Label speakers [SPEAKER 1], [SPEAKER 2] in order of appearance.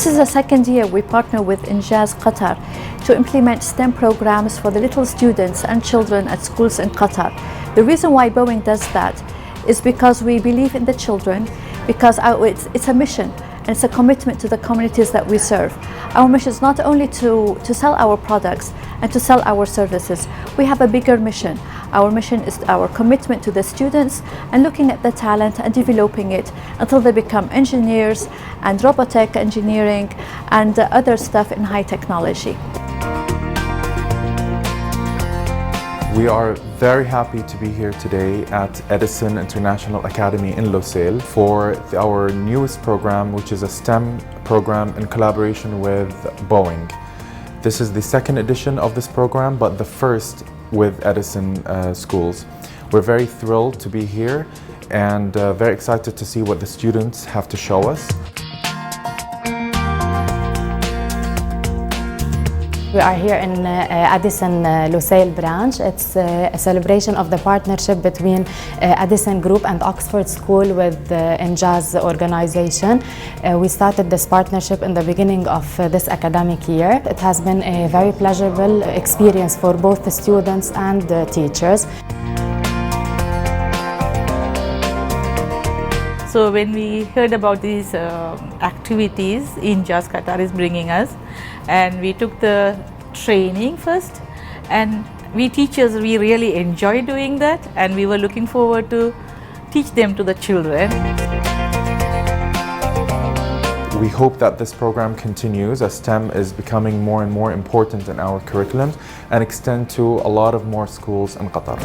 [SPEAKER 1] This is the second year we partner with INJAZ Qatar to implement STEM programs for the little students and children at schools in Qatar. The reason why Boeing does that is because we believe in the children, because it's a mission and it's a commitment to the communities that we serve. Our mission is not only to sell our products and to sell our services. We have a bigger mission. Our mission is our commitment to the students and looking at the talent and developing it until they become engineers and robotic engineering and other stuff in high technology.
[SPEAKER 2] We are very happy to be here today at Edison International Academy in Lusail for our newest program, which is a STEM program in collaboration with Boeing. This is the second edition of this program, but the first with Edison schools. We're very thrilled to be here and very excited to see what the students have to show us.
[SPEAKER 3] We are here in Edison Lusail branch. It's a celebration of the partnership between Edison Group and Oxford School with INJAZ organization. We started this partnership in the beginning of this academic year. It has been a very pleasurable experience for both the students and the teachers.
[SPEAKER 4] So when we heard about these activities INJAZ Qatar is bringing us, and we took the training first, and we teachers, we really enjoy doing that, and we were looking forward to teach them to the children.
[SPEAKER 2] We hope that this program continues as STEM is becoming more and more important in our curriculum and extend to a lot of more schools in Qatar.